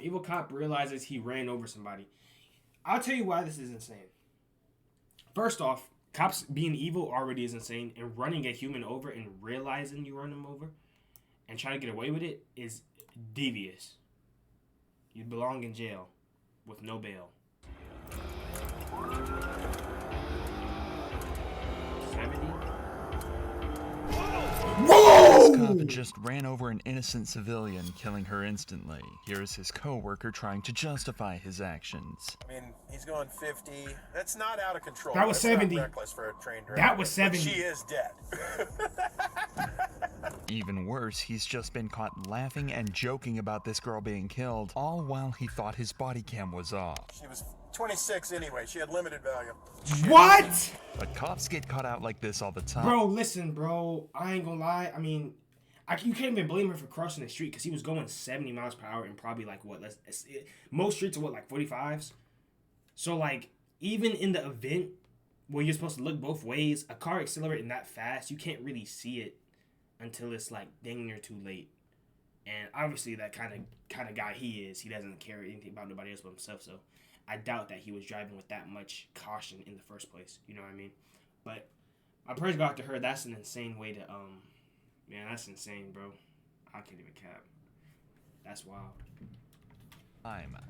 evil cop realizes he ran over somebody. I'll tell you why this is insane. First off, cops being evil already is insane, and running a human over and realizing you run them over and trying to get away with it is devious. You belong in jail with no bail. 70? This cop just ran over an innocent civilian, killing her instantly. Here's his co-worker trying to justify his actions. I mean, he's going 50. That's not out of control. That was That's 70. Not reckless for a train driver. That was 70. But she is dead. Even worse, he's just been caught laughing and joking about this girl being killed, all while he thought his body cam was off. She was 26 anyway. She had limited value. What? But cops get caught out like this all the time. Bro, listen, bro. I ain't gonna lie. I mean, you can't even blame her for crossing the street because he was going 70 miles per hour and probably like what? Most streets are what, like 45s? So, like, even in the event where you're supposed to look both ways, a car accelerating that fast, you can't really see it until it's like dang near too late. And obviously, that kind of guy he is, he doesn't care anything about nobody else but himself. So, I doubt that he was driving with that much caution in the first place. You know what I mean? But my prayers go out to her. That's an insane way to man, that's insane, bro. I can't even cap. That's wild.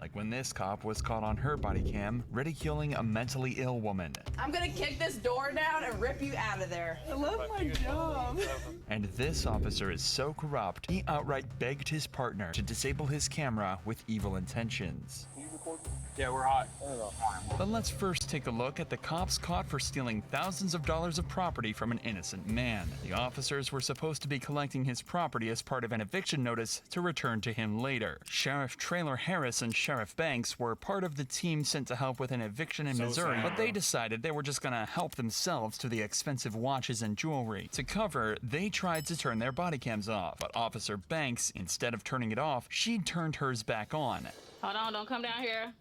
Like when this cop was caught on her body cam ridiculing a mentally ill woman. I'm gonna kick this door down and rip you out of there. I love my job. And this officer is so corrupt, he outright begged his partner to disable his camera with evil intentions. Yeah, we're hot. But let's first take a look at the cops caught for stealing thousands of dollars of property from an innocent man. The officers were supposed to be collecting his property as part of an eviction notice to return to him later. Sheriff Traylor Harris and Sheriff Banks were part of the team sent to help with an eviction in Missouri, but they decided they were just gonna help themselves to the expensive watches and jewelry. To cover, they tried to turn their body cams off, but Officer Banks, instead of turning it off, she turned hers back on. Hold on, don't come down here.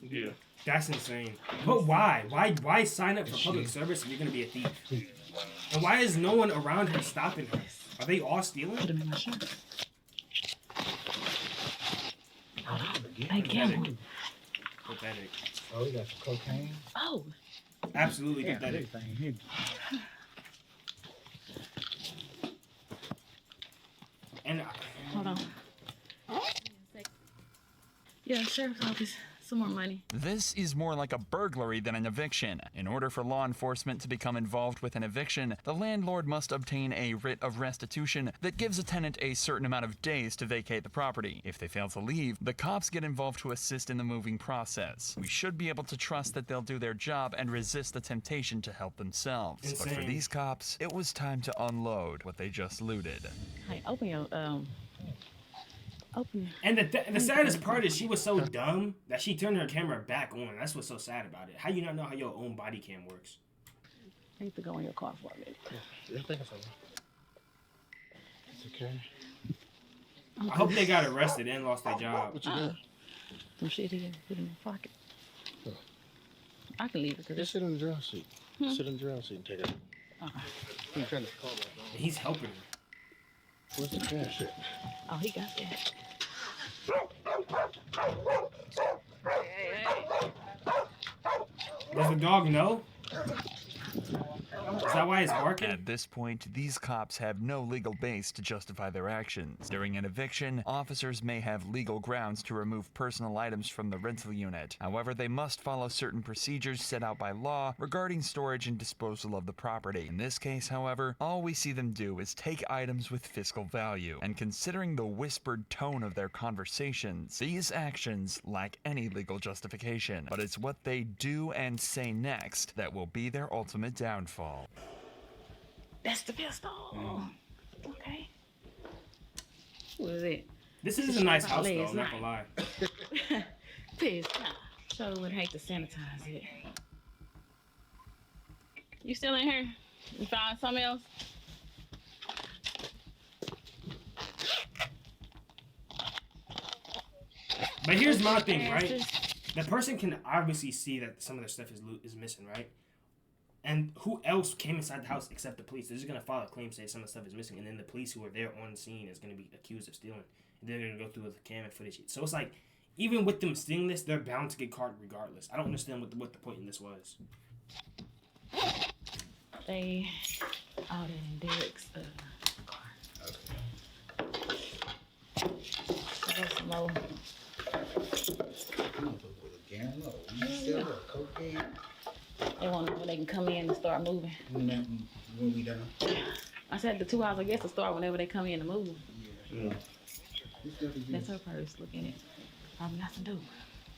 Yeah. That's insane. But why? Why sign up for public service if you're gonna be a thief? And why is no one around her stopping her? Are they all stealing? Put him in my shirt. Thank you. Pathetic. Oh, you got some cocaine? Oh. Absolutely pathetic. And Hold on. Yeah, sheriff's office. Some more money. This is more like a burglary than an eviction. In order for law enforcement to become involved with an eviction, the landlord must obtain a writ of restitution that gives a tenant a certain amount of days to vacate the property. If they fail to leave, the cops get involved to assist in the moving process. We should be able to trust that they'll do their job and resist the temptation to help themselves. Insane. But for these cops, it was time to unload what they just looted. Hey, open your Open. And the saddest part is she was so dumb that she turned her camera back on. That's what's so sad about it. How you not know how your own body cam works? I need to go in your car for a minute. Yeah, I think it's over. It's okay. I hope they got arrested and lost their job. What you got? Some shit here. Put in my pocket. I can leave it. Just sit in the driver's seat. Sit in the driver's seat and take it. I'm trying to call that. He's helping her. Where's the cash at? Oh, he got that. Does the dog know? Is that why it's barking? At this point, these cops have no legal base to justify their actions. During an eviction, officers may have legal grounds to remove personal items from the rental unit. However, they must follow certain procedures set out by law regarding storage and disposal of the property. In this case, however, all we see them do is take items with fiscal value. And considering the whispered tone of their conversations, these actions lack any legal justification. But it's what they do and say next that will be their ultimate downfall. That's the pistol. Okay. What is it? This is a nice house, though. I'm not gonna lie. Pissed. Sure would hate to sanitize it. You still in here? You found something else? But here's my thing, right? The person can obviously see that some of their stuff is missing, right? And who else came inside the house except the police? They're just gonna file a claim, say some of the stuff is missing, and then the police who are there on the scene is gonna be accused of stealing. and then they're gonna go through with the camera footage. So it's like, even with them stealing this, they're bound to get caught regardless. I don't understand what the point in this was. They all that in Derek's car. There's some more. They want to know when they can come in and start moving. When we done. I said the 2 hours, I guess, to start whenever they come in to move. Yeah. That's her purse. Look in it. Probably nothing to do.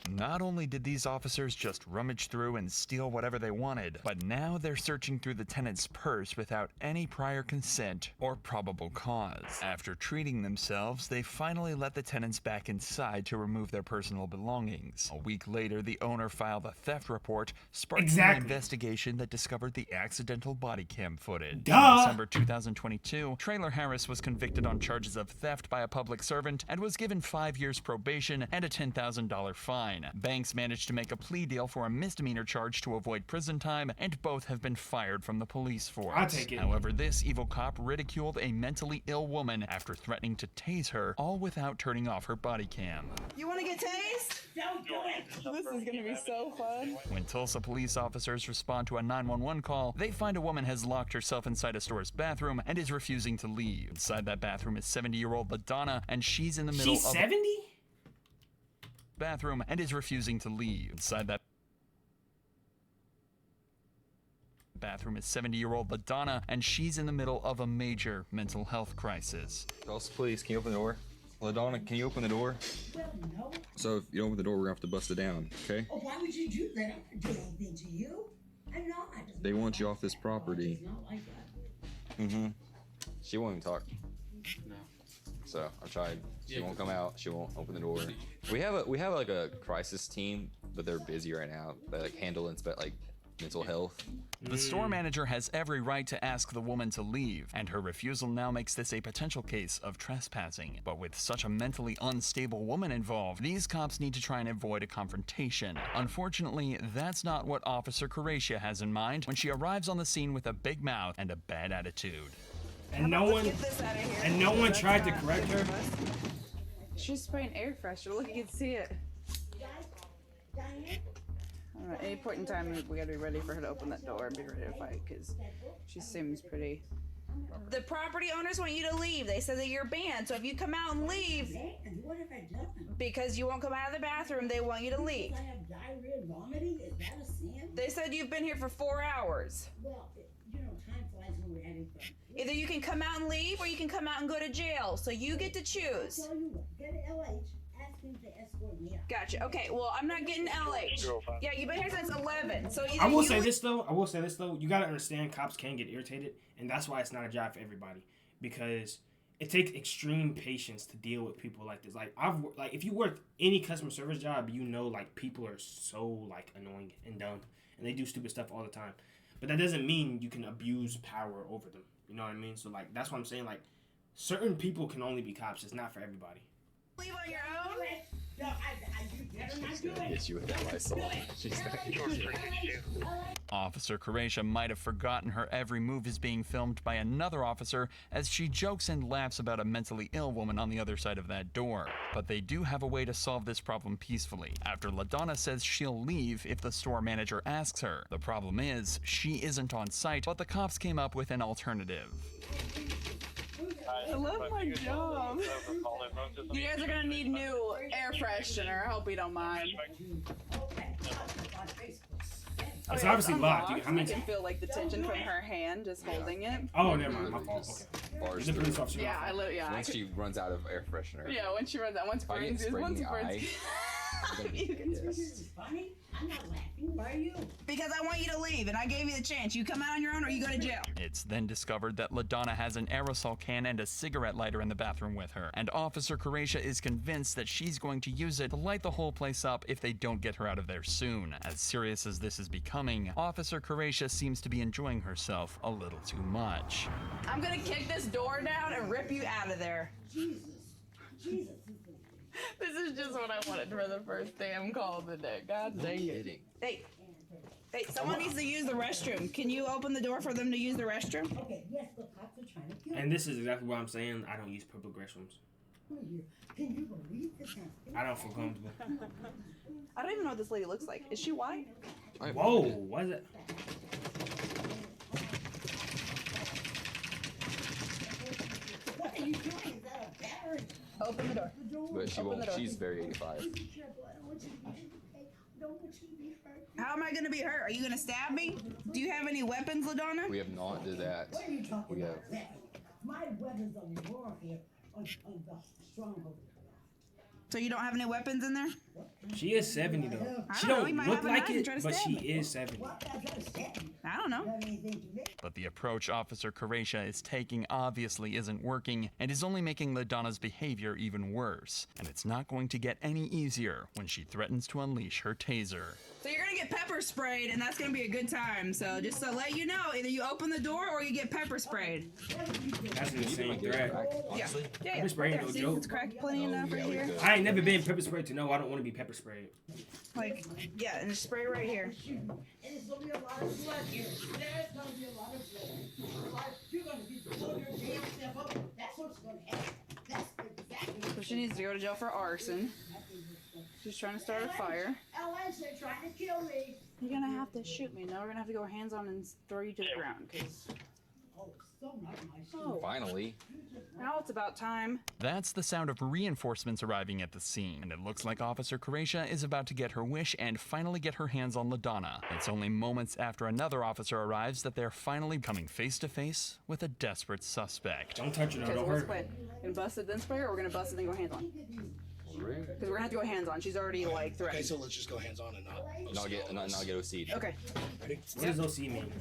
Not only did these officers just rummage through and steal whatever they wanted, but now they're searching through the tenant's purse without any prior consent or probable cause. After treating themselves, they finally let the tenants back inside to remove their personal belongings. A week later, the owner filed a theft report, sparking an investigation that discovered the accidental body cam footage. Duh! In December 2022, Traylor Harris was convicted on charges of theft by a public servant and was given 5 years probation and a $10,000 fine. Banks managed to make a plea deal for a misdemeanor charge to avoid prison time, and both have been fired from the police force. I'll take it. However, this evil cop ridiculed a mentally ill woman after threatening to tase her, all without turning off her body cam. You want to get tased? Don't do it. This is gonna be so fun. When Tulsa police officers respond to a 911 call, they find a woman has locked herself inside a store's bathroom and is refusing to leave. Inside that bathroom is 70-year-old LaDonna, and she's in the middle She's of 70? bathroom and is refusing to leave. Inside that bathroom is 70-year-old LaDonna, and she's in the middle of a major mental health crisis. Tulsa police, can you open the door? LaDonna, can you open the door? Well, no. So if you don't open the door, we're gonna have to bust it down, okay? Oh, why would you do that? I'm not doing anything to you. I'm not. They want you off this property. It's not like that. Mm-hmm. She won't even talk. No. So I tried. She won't come out. She won't open the door. We have like a crisis team, but they're busy right now. They like handle like mental health. The store manager has every right to ask the woman to leave, and her refusal now makes this a potential case of trespassing. But with such a mentally unstable woman involved, these cops need to try and avoid a confrontation. Unfortunately, that's not what Officer Coracia has in mind when she arrives on the scene with a big mouth and a bad attitude. And no one tried to correct her. She's spraying air freshener. Look, you can see it. At any point in time, we gotta be ready for her to open that door and be ready to fight, because she seems pretty. The property owners want you to leave. They said that you're banned, so if you come out and leave, What have I done? because you won't come out of the bathroom, they want you to leave. I have diarrhea and vomiting? Is that a sin? They said you've been here for 4 hours. Well, time flies when we're having fun. Either you can come out and leave, or you can come out and go to jail. So you get to choose. Tell you what, get an LH, ask him to escort me out. Gotcha. Okay, well, I'm not getting LH. Yeah, you've been here since 11. So either I will you say this though. You gotta understand, cops can get irritated, and that's why it's not a job for everybody. Because it takes extreme patience to deal with people like this. Like if you work any customer service job, like people are so annoying and dumb, and they do stupid stuff all the time. But that doesn't mean you can abuse power over them. You know what I mean? So that's what I'm saying. Certain people can only be cops. It's not for everybody. leave on your own. No, you better not do it. Hit you with that Lysol. She's Officer Coracia might have forgotten her every move is being filmed by another officer as she jokes and laughs about a mentally ill woman on the other side of that door. But they do have a way to solve this problem peacefully, after LaDonna says she'll leave if the store manager asks her. The problem is, she isn't on site, but the cops came up with an alternative. I love my job. You guys are gonna need new air freshener. I hope you don't mind. It's obviously locked. I can feel the tension from her hand just holding it. Oh, never mind. My fault. Okay. The police officer. Yeah, Once she runs out of air freshener. Yeah, when she runs out, once burns you. Once burns. Funny? I'm not laughing. Why are you? Because I want you to leave, and I gave you the chance. You come out on your own, or you go to jail. It's then discovered that LaDonna has an aerosol can and a cigarette lighter in the bathroom with her, and Officer Coracia is convinced that she's going to use it to light the whole place up if they don't get her out of there soon. As serious as this is becoming, Officer Coracia seems to be enjoying herself a little too much. I'm gonna kick this door down and rip you out of there. Jesus. This is just what I wanted for the first damn call of the day. God dang it. Hey, someone needs to use the restroom. Can you open the door for them to use the restroom? Okay, yes, the cops are trying to kill me. And this is exactly what I'm saying. I don't use public restrooms. Can you believe this? I don't feel comfortable. I don't even know what this lady looks like. Is she white? Whoa, what is it? What are you doing? Is that a battery? Open the door. But she Open won't. the door. She's very 85. Be careful. I don't want you to be hurt. Don't want you to be hurt. How am I gonna be hurt? Are you gonna stab me? Do you have any weapons, LaDonna? We have not did that. What are you talking We about? have. My weapons of warfare on the stronghold. So you don't have any weapons in there? She is 70 though. I She don't know, don't he might look have a like knife and it, try to but stab she me. is 70. What? That's not a statement. I don't know. You have anything to me? But the approach Officer Koresha is taking obviously isn't working and is only making LaDonna's behavior even worse. And it's not going to get any easier when she threatens to unleash her taser. So you're gonna get pepper sprayed, and that's gonna be a good time. So just to let you know, either you open the door or you get pepper sprayed. That's an insane threat. Yeah. Yeah. Pepper spray ain't no See, joke. it's cracked plenty enough right here. I ain't never been pepper sprayed to know I don't want to be pepper sprayed. Like, yeah, and just spray right here. And there's gonna be a lot of blood here. There's gonna be a lot of blood. You're gonna be blowing your damn self up. That's what's gonna happen. That's exactly. So she needs to go to jail for arson. She's trying to start a fire. LS, they're trying to kill me. You're gonna have to shoot me. No, we're gonna have to go hands on and throw you to the ground. Cause Oh, so not my oh, Finally. now it's about time. That's the sound of reinforcements arriving at the scene, and it looks like Officer Koresha is about to get her wish and finally get her hands on LaDonna. It's only moments after another officer arrives that they're finally coming face to face with a desperate suspect. Don't touch her, Okay, no, so don't what's hurt the her. plan? Gonna bust it then spray, or we're gonna bust it then go hands on? Because we're gonna have to go hands on. She's already like Okay, threatened. so let's just go hands on and not. Not get OC'd. Okay. What does OC mean?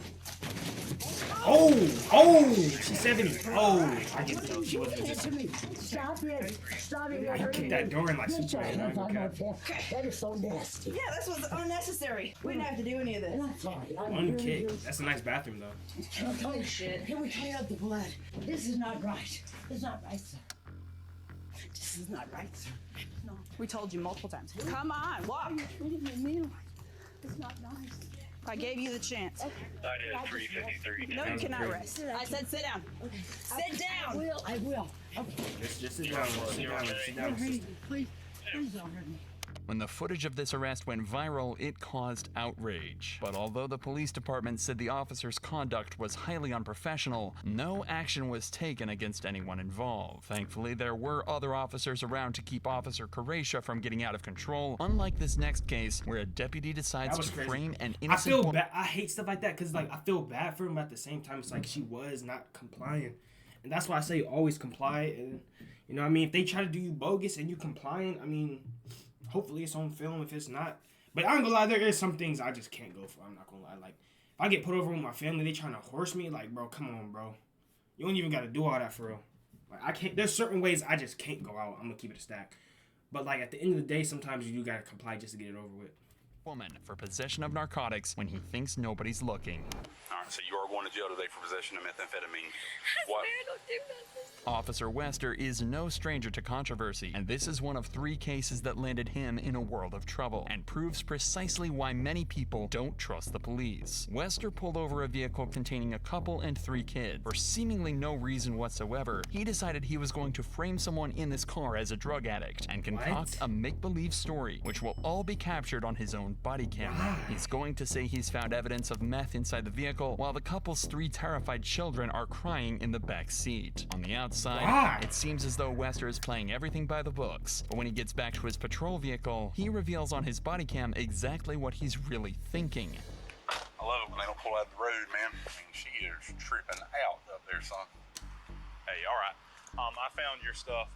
Oh, she's 70. Oh, I get it though. She wasn't just. Stop it. Stop it. I kicked that door in like Superman. I ain't gonna cap. That is so nasty. Yeah, this was unnecessary. We didn't have to do any of this. I'm sorry. One kick. That's a nice bathroom though. Can I tell you shit? Can we clean up the blood? This is not right. This is not right, sir. This is not right, sir. No. We told you multiple times. Come on, walk. It's not nice. I gave you the chance. That is 353. No, you cannot rest. I said sit down. Sit I down. will. I will. Okay. Just sit down. Sit down. Sit down. sister. Please. Please don't hurt me. When the footage of this arrest went viral, it caused outrage. But although the police department said the officer's conduct was highly unprofessional, no action was taken against anyone involved. Thankfully, there were other officers around to keep Officer Koresha from getting out of control, unlike this next case where a deputy decides That was to crazy. frame an I innocent feel woman. bad. I hate stuff like that because like I feel bad for him. But at the same time, it's like she was not complying, and that's why I say always comply. And you know, what I mean, if they try to do you bogus and you compliant, I mean, hopefully it's on film. If it's not, but I ain't gonna lie, there is some things I just can't go for. I'm not gonna lie. Like if I get put over with my family, they trying to horse me. Like, bro, come on, bro. You don't even got to do all that for real. Like I can't. There's certain ways I just can't go out. I'm gonna keep it a stack. But like at the end of the day, sometimes you do gotta comply just to get it over with. Woman for possession of narcotics when he thinks nobody's looking. All right, so you are going to jail today for possession of methamphetamine. What? Officer Wester is no stranger to controversy, and this is one of 3 cases that landed him in a world of trouble, and proves precisely why many people don't trust the police. Wester pulled over a vehicle containing a couple and 3 kids. For seemingly no reason whatsoever, he decided he was going to frame someone in this car as a drug addict, and concoct a make-believe story, which will all be captured on his own body camera. He's going to say he's found evidence of meth inside the vehicle, while the couple's 3 terrified children are crying in the back seat. On the outside, it seems as though Wester is playing everything by the books, but when he gets back to his patrol vehicle, he reveals on his body cam exactly what he's really thinking. I love it when they don't pull out of the road, man. I mean, she is tripping out up there, son. Hey, all right. I found your stuff.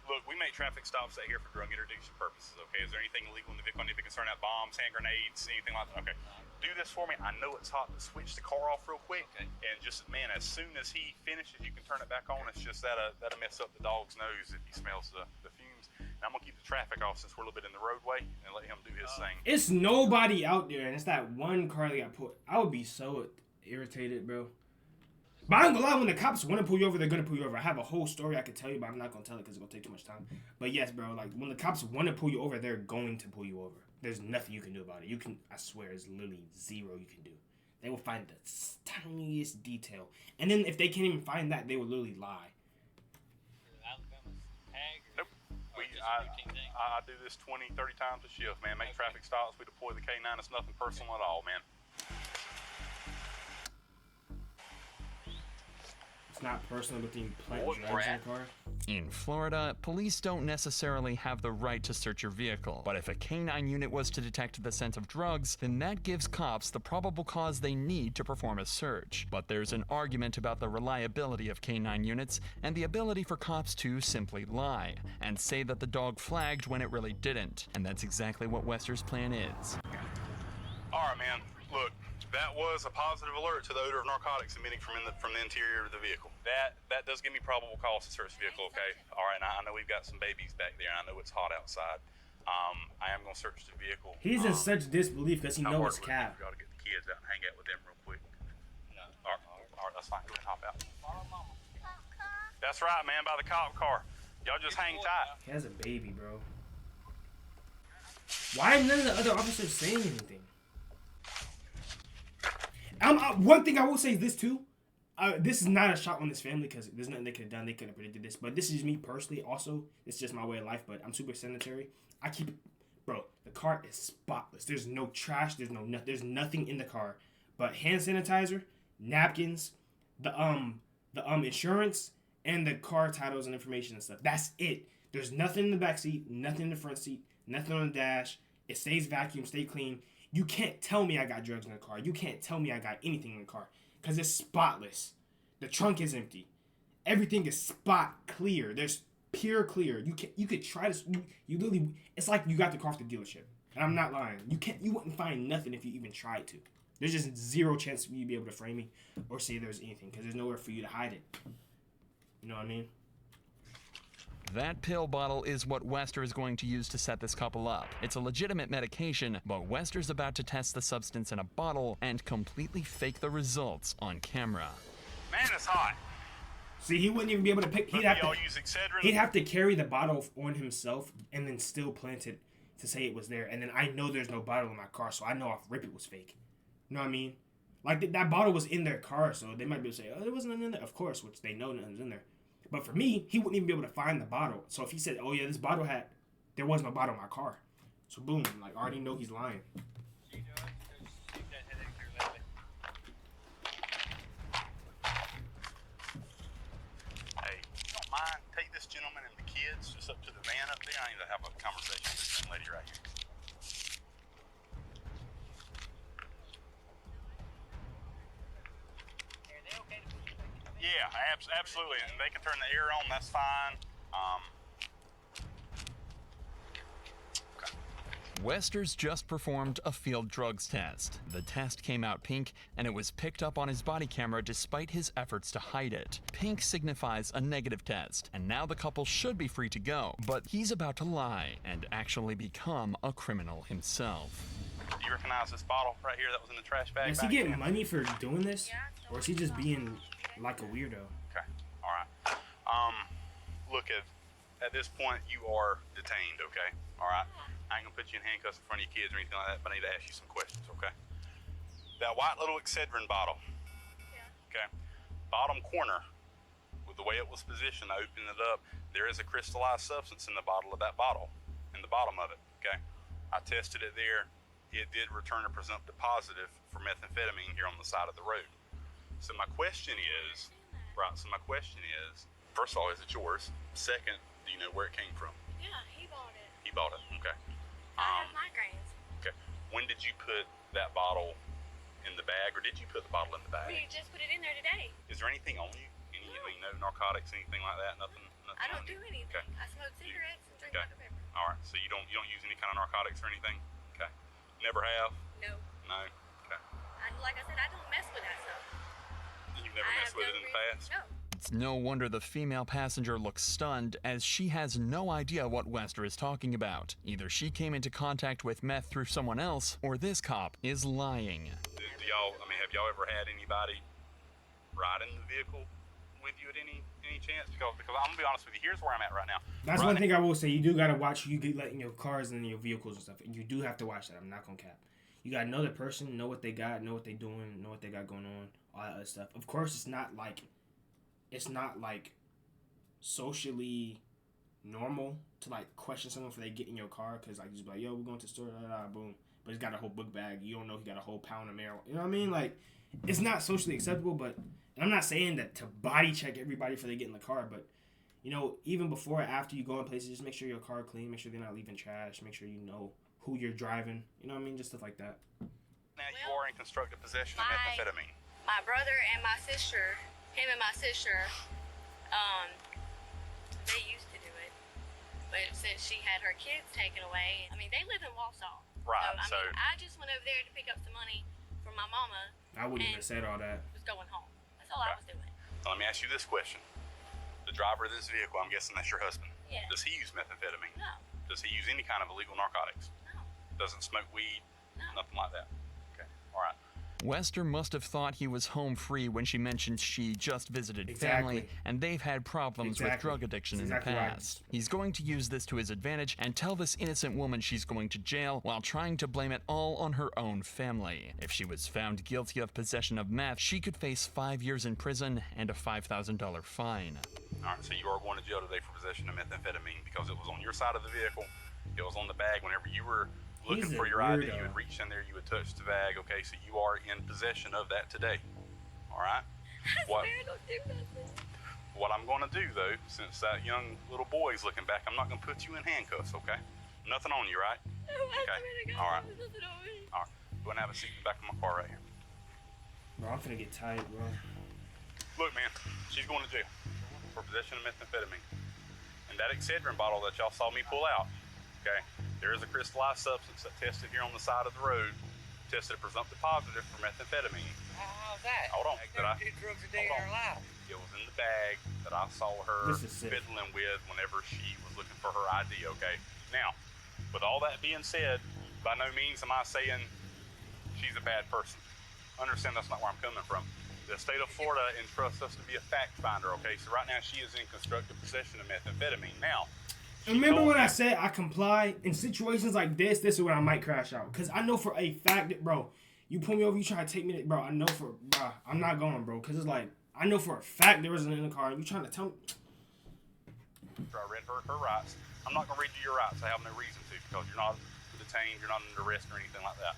Look, we make traffic stops out here for drug interdiction purposes, okay? Is there anything illegal in the vehicle I need to be concerned about? Bombs, hand grenades, anything like that? Okay. Do this for me. I know it's hot, but switch the car off real quick. And just, man, as soon as he finishes, you can turn it back on. It's just that'll mess up the dog's nose if he smells the fumes. And I'm going to keep the traffic off since we're a little bit in the roadway and let him do his thing. It's nobody out there, and it's that one car that got put. I would be so irritated, bro. But I ain't gonna lie, when the cops want to pull you over, they're gonna pull you over. I have a whole story I could tell you, but I'm not gonna tell it because it's gonna take too much time. But yes, bro, like when the cops want to pull you over, they're going to pull you over. There's nothing you can do about it. I swear, it's literally zero you can do. They will find the tiniest detail, and then if they can't even find that, they will literally lie. Nope. I do this 20, 30 times a shift, man. Make traffic stops. We deploy the K9. It's nothing personal at all, man. It's not personal, but then you plant drugs in the car. In Florida, police don't necessarily have the right to search your vehicle, but if a K9 unit was to detect the scent of drugs, then that gives cops the probable cause they need to perform a search. But there's an argument about the reliability of K9 units and the ability for cops to simply lie and say that the dog flagged when it really didn't. And that's exactly what Wester's plan is. All right, man. Look, that was a positive alert to the odor of narcotics emitting from the interior of the vehicle. That does give me probable cause to search the vehicle, okay? All right, now I know we've got some babies back there. I know it's hot outside. I am going to search the vehicle. He's in such disbelief because he knows it's cap. We got to get the kids out and hang out with them real quick. All right, that's fine. Go ahead and hop out. That's right, man, by the cop car. Y'all just hang tight. He has a baby, bro. Why are none of the other officers saying anything? One thing I will say is this too. This is not a shot on this family because there's nothing they could have done. They could have predicted this. But this is me personally also. It's just my way of life. But I'm super sanitary. Bro, the car is spotless. There's no trash. There's nothing in the car but hand sanitizer, napkins, the insurance, and the car titles and information and stuff. That's it. There's nothing in the back seat, nothing in the front seat, nothing on the dash. It stays vacuum, stay clean. You can't tell me I got drugs in the car. You can't tell me I got anything in the car because it's spotless. The trunk is empty. Everything is spot clear. There's pure clear. You could try this. You literally. It's like you got the car off the dealership, and I'm not lying. You wouldn't find nothing if you even tried to. There's just zero chance for you to be able to frame me or say there's anything because there's nowhere for you to hide it. You know what I mean? That pill bottle is what Wester is going to use to set this couple up. It's a legitimate medication, but Wester's about to test the substance in a bottle and completely fake the results on camera. Man, it's hot. See, he wouldn't even be able to pick. He'd use Excedrin? He'd have to carry the bottle on himself and then still plant it to say it was there. And then I know there's no bottle in my car, so I know off rip it was fake. You know what I mean? Like that bottle was in their car, so they might be able to say, "Oh, there wasn't nothing in there." Of course, which they know nothing's in there. But for me, he wouldn't even be able to find the bottle. So if he said, "Oh yeah, this bottle there was no bottle in my car," so boom, like I already know he's lying. Hey, you don't mind take this gentleman and the kids just up to the van up there? I need to have a conversation with this young lady right here. Yeah, absolutely. And they can turn the air on. That's fine. Okay. Wester's just performed a field drugs test. The test came out pink, and it was picked up on his body camera despite his efforts to hide it. Pink signifies a negative test, and now the couple should be free to go. But he's about to lie and actually become a criminal himself. Do you recognize this bottle right here that was in the trash bag? Is he getting money for doing this? Or is he just being like a weirdo? Okay, all right. Look, at this point, you are detained, okay? All right? I ain't gonna put you in handcuffs in front of your kids or anything like that, but I need to ask you some questions, okay? That white little Excedrin bottle, okay? Bottom corner, with the way it was positioned, I opened it up, there is a crystallized substance in the bottle of that bottle, in the bottom of it, okay? I tested it there. It did return a presumptive positive for methamphetamine here on the side of the road. So my question is, first of all, is it yours? Second, do you know where it came from? Yeah, he bought it. He bought it, okay. I have migraines. Okay. When did you put that bottle in the bag, or did you put the bottle in the bag? We just put it in there today. Is there anything on you? No narcotics, anything like that? Nothing I don't do anything. Okay. I smoke cigarettes and drink Okay. Dr. Pepper. All right, so you don't use any kind of narcotics or anything? Okay. Never have? No. No? Okay. Like I said, I don't mess with that stuff. You've never messed with it in the past? No. It's no wonder the female passenger looks stunned, as she has no idea what Wester is talking about. Either she came into contact with meth through someone else, or this cop is lying. Have y'all ever had anybody ride in the vehicle with you at any chance? Because I'm gonna be honest with you, here's where I'm at right now. That's one thing I will say. You do gotta watch who you get letting your cars and your vehicles and stuff. And you do have to watch that. I'm not gonna cap. You gotta know the person, know what they got, know what they doing, know what they got going on, all that other stuff. Of course, it's not like socially normal to like question someone for they get in your car, because like you just be like, yo, we're going to the store, boom. But he's got a whole book bag. You don't know he got a whole pound of marijuana. You know what I mean? Like, it's not socially acceptable. But and I'm not saying that to body check everybody before they get in the car, but you know, even before or after you go in places, just make sure your car clean. Make sure they're not leaving trash. Make sure you know who you're driving. You know what I mean? Just stuff like that. Now you are in constructive possession of methamphetamine. My brother and my sister, him and my sister, they used to do it. But since she had her kids taken away, I mean, they live in Walsall. Right, So, I mean, I just went over there to pick up some money from my mama. I wouldn't even said all that. Was going home. That's all I was doing. Now, let me ask you this question. The driver of this vehicle, I'm guessing that's your husband. Yeah. Does he use methamphetamine? No. Does he use any kind of illegal narcotics? No. Doesn't smoke weed? No. Nothing like that? Okay, all right. Wester must have thought he was home free when she mentioned she just visited Exactly. family, and they've had problems with drug addiction in the past. He's going to use this to his advantage and tell this innocent woman she's going to jail while trying to blame it all on her own family. If she was found guilty of possession of meth, she could face 5 years in prison and a $5,000 fine. All right, so you are going to jail today for possession of methamphetamine because it was on your side of the vehicle. It was on the bag whenever you were looking for your ID. You would reach in there, you would touch the bag. Okay, so you are in possession of that today. All right? What I'm going to do, though, since that young little boy is looking back, I'm not going to put you in handcuffs, okay? Nothing on you, right? Okay. All right. All right. Go and have a seat in the back of my car right here. Bro, I'm finna get tight, bro. Look, man, she's going to jail for possession of methamphetamine. And that Excedrin bottle that y'all saw me pull out, okay, there is a crystallized substance that tested here on the side of the road, tested presumptive positive for methamphetamine. How's that? Hold on. Like they do drugs a day in our lives. It was in the bag that I saw her This is sick. fiddling with whenever she was looking for her ID, okay? Now, with all that being said, by no means am I saying she's a bad person. Understand that's not where I'm coming from. The state of Florida entrusts us to be a fact finder, okay? So right now she is in constructive possession of methamphetamine. Now, remember when I said I comply? In situations like this is when I might crash out. Because I know for a fact that, bro, you pull me over, you try to take me, bro, I know for, bro, I'm not going, bro. Because it's like, I know for a fact there wasn't in the car. And you trying to tell me? I read her rights. I'm not going to read you your rights. I have no reason to because you're not detained, you're not under arrest or anything like that.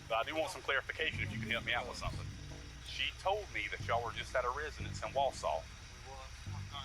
But I do want some clarification if you can help me out with something. She told me that y'all were just at a residence in Walsall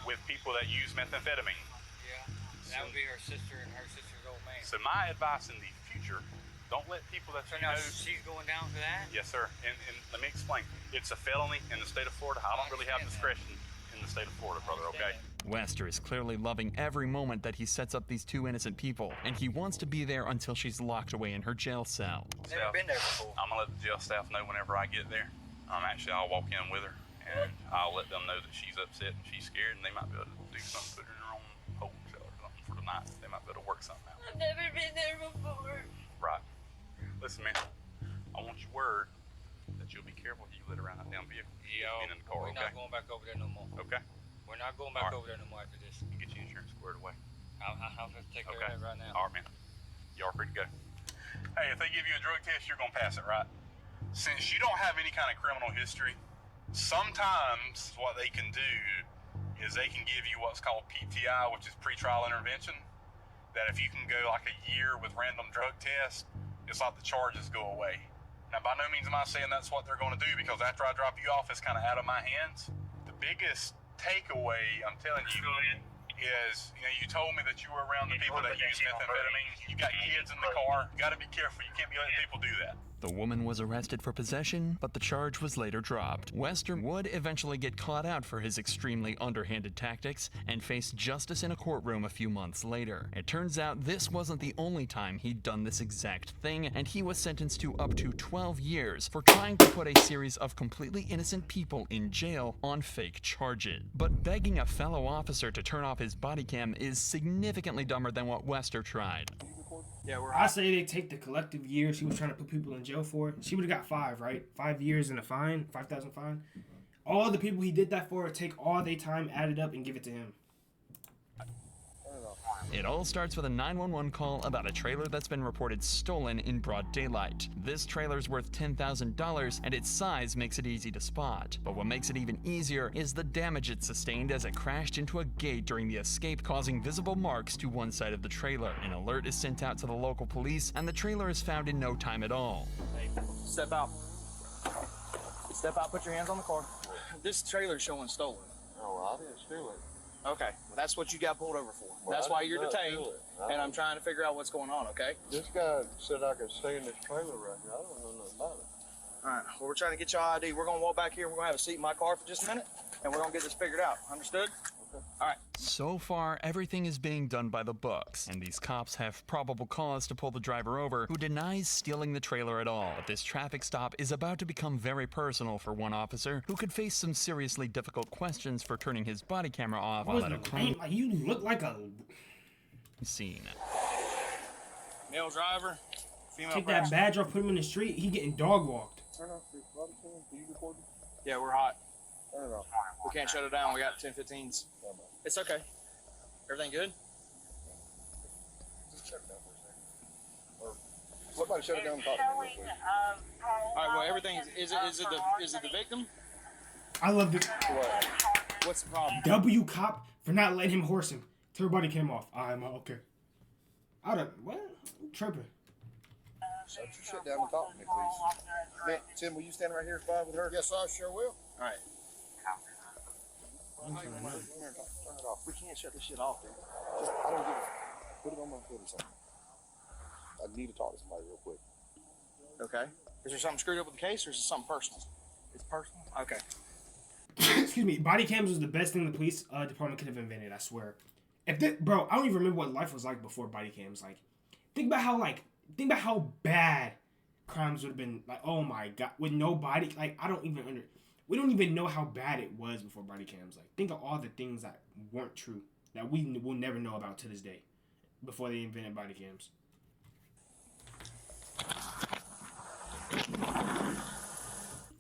with people that use methamphetamine. Yeah, that would be her sister and her sister's old man. So my advice in the future, don't let people that So you now know... she's going down for that? Yes, sir. And let me explain. It's a felony in the state of Florida. I don't really have discretion in the state of Florida, brother, okay? Wester is clearly loving every moment that he sets up these two innocent people, and he wants to be there until she's locked away in her jail cell. Never been there before. I'm going to let the jail staff know whenever I get there. I'll walk in with her, and I'll let them know that she's upset and she's scared, and they might be able to do something, put her in her own holding cell or something for the night. They might be able to work something out. I've never been there before. Right. Listen, man, I want your word that you'll be careful if you let around that damn vehicle. Yo, in the car, we're okay? not going back over there no more. Okay. We're not going back over there no more after this. You get your insurance squared away. I'll have to take care of that right now. All right, man. Y'all free to go. Hey, if they give you a drug test, you're going to pass it, right? Since you don't have any kind of criminal history, sometimes what they can do is they can give you what's called PTI, which is pretrial intervention. That if you can go like a year with random drug tests, it's like the charges go away. Now, by no means am I saying that's what they're going to do, because after I drop you off, it's kind of out of my hands. The biggest takeaway, I'm telling you, is, you told me that you were around the people that use methamphetamine. You got kids in the car. You got to be careful. You can't be letting people do that. The woman was arrested for possession, but the charge was later dropped. Wester would eventually get caught out for his extremely underhanded tactics and face justice in a courtroom a few months later. It turns out this wasn't the only time he'd done this exact thing, and he was sentenced to up to 12 years for trying to put a series of completely innocent people in jail on fake charges. But begging a fellow officer to turn off his body cam is significantly dumber than what Wester tried. Yeah, I say they take the collective years she was trying to put people in jail for. She would have got 5, right? 5 years and a fine, 5,000 fine. All the people he did that for, take all their time, add it up, and give it to him. It all starts with a 911 call about a trailer that's been reported stolen in broad daylight. This trailer's worth $10,000 and its size makes it easy to spot. But what makes it even easier is the damage it sustained as it crashed into a gate during the escape, causing visible marks to one side of the trailer. An alert is sent out to the local police and the trailer is found in no time at all. Hey, step out. Step out, put your hands on the car. This trailer's showing stolen. Oh, well, I didn't steal it. Okay, well, that's what you got pulled over for. That's why you're detained, and I'm trying to figure out what's going on, okay? This guy said I could stay in this trailer right here. I don't know nothing about it. All right, well, we're trying to get your ID. We're going to walk back here. We're going to have a seat in my car for just a minute, and we're going to get this figured out. Understood? Okay. All right. So far, everything is being done by the books, and these cops have probable cause to pull the driver over, who denies stealing the trailer at all. But this traffic stop is about to become very personal for one officer, who could face some seriously difficult questions for turning his body camera off while at a crime You look like a scene. Male driver, female take that badge off, put him in the street. He getting dog walked. Turn off your body cam. Are you recording? Yeah, we're hot. Turn it off. We can't shut it down. We got 10-15s. It's okay. Everything good? Just shut it down for a second. Or somebody shut it down and talk to me real quick. All right. Well, everything is it the victim? I love the What's the problem? W cop for not letting him horse him. Till her body came off. I'm okay. I'd have what? I'm tripping. Shut your shit down and talk to me, please. Man, Tim, will you stand right here and with her? Yes, I sure will. All right. Turn it off. We can't shut this shit off, dude. Just, I don't give a. Put it on my foot or something. I need to talk to somebody real quick. Okay. Is there something screwed up with the case, or is it something personal? It's personal. Okay. Excuse me. Body cams was the best thing the police department could have invented. I swear. Bro, I don't even remember what life was like before body cams. Like, think about how bad crimes would have been. Like, oh my god, with no body. Like, we don't even know how bad it was before body cams. Like, think of all the things that weren't true that we will never know about to this day before they invented body cams.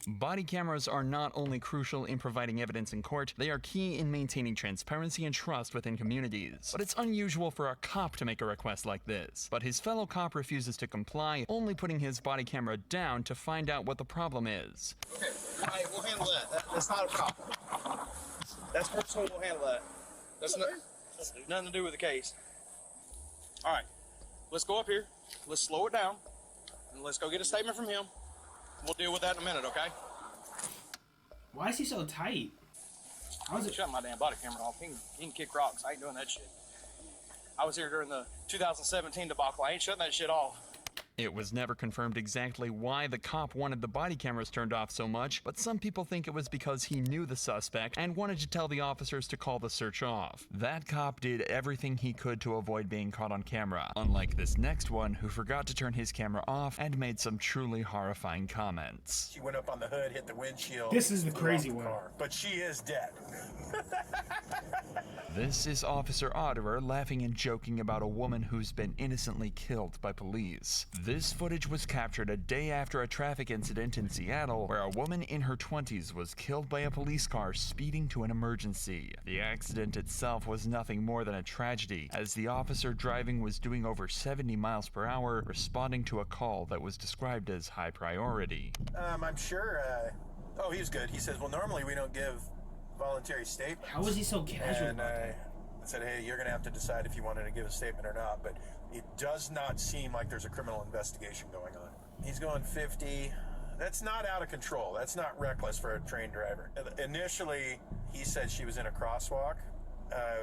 Body cameras are not only crucial in providing evidence in court, they are key in maintaining transparency and trust within communities. But it's unusual for a cop to make a request like this. But his fellow cop refuses to comply, only putting his body camera down to find out what the problem is. Okay, all right, we'll handle that. That's not a problem. That's personal. We'll handle that. That's nothing to do with the case. All right, let's go up here. Let's slow it down, and let's go get a statement from him. We'll deal with that in a minute, okay? Why is he so tight? How's it? Shut my damn body camera off. He can kick rocks. I ain't doing that shit. I was here during the 2017 debacle. I ain't shutting that shit off. It was never confirmed exactly why the cop wanted the body cameras turned off so much, but some people think it was because he knew the suspect and wanted to tell the officers to call the search off. That cop did everything he could to avoid being caught on camera, unlike this next one who forgot to turn his camera off and made some truly horrifying comments. She went up on the hood, hit the windshield. This is the crazy one. But she is dead. This is Officer Otterer laughing and joking about a woman who's been innocently killed by police. This footage was captured a day after a traffic incident in Seattle where a woman in her 20s was killed by a police car speeding to an emergency. The accident itself was nothing more than a tragedy, as the officer driving was doing over 70 miles per hour, responding to a call that was described as high priority. I'm sure, he was good. He says, well, normally we don't give voluntary statements. How is he so casual? And I said, hey, you're going to have to decide if you wanted to give a statement or not, but it does not seem like there's a criminal investigation going on. He's going 50. That's not out of control. That's not reckless for a trained driver. Initially, he said she was in a crosswalk.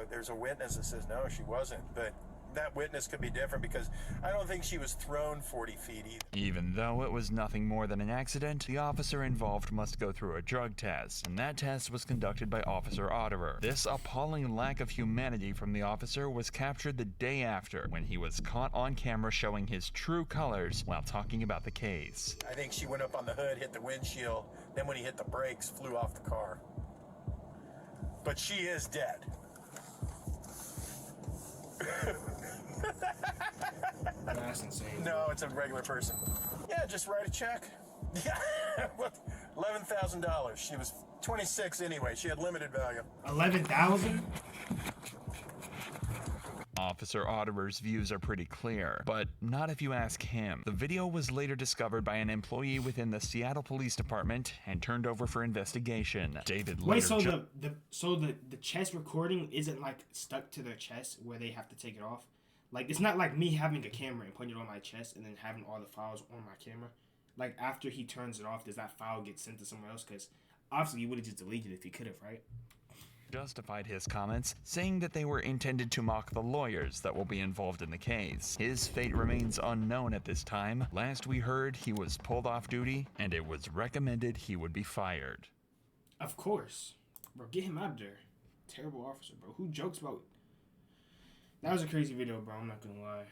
There's a witness that says, no, she wasn't, but that witness could be different because I don't think she was thrown 40 feet either. Even though it was nothing more than an accident, the officer involved must go through a drug test, and that test was conducted by Officer Otterer. This appalling lack of humanity from the officer was captured the day after, when he was caught on camera showing his true colors while talking about the case. I think she went up on the hood, hit the windshield, then when he hit the brakes, flew off the car. But she is dead. That's insane. No, it's a regular person. Yeah, just write a check. Yeah, look, $11,000. She was 26 anyway. She had limited value. 11,000? Officer Otterer's views are pretty clear, but not if you ask him. The video was later discovered by an employee within the Seattle Police Department and turned over for investigation. David Wait, later so the chest recording isn't like stuck to their chest where they have to take it off? Like, it's not like me having a camera and putting it on my chest and then having all the files on my camera. Like, after he turns it off, does that file get sent to somewhere else? Because obviously you would have just deleted it if he could have, right? justified his comments, saying that they were intended to mock the lawyers that will be involved in the case. His fate remains unknown at this time. Last we heard, he was pulled off duty, and it was recommended he would be fired. Of course. Bro, get him out of there. Terrible officer, bro. Who jokes about... That was a crazy video, bro. I'm not gonna lie.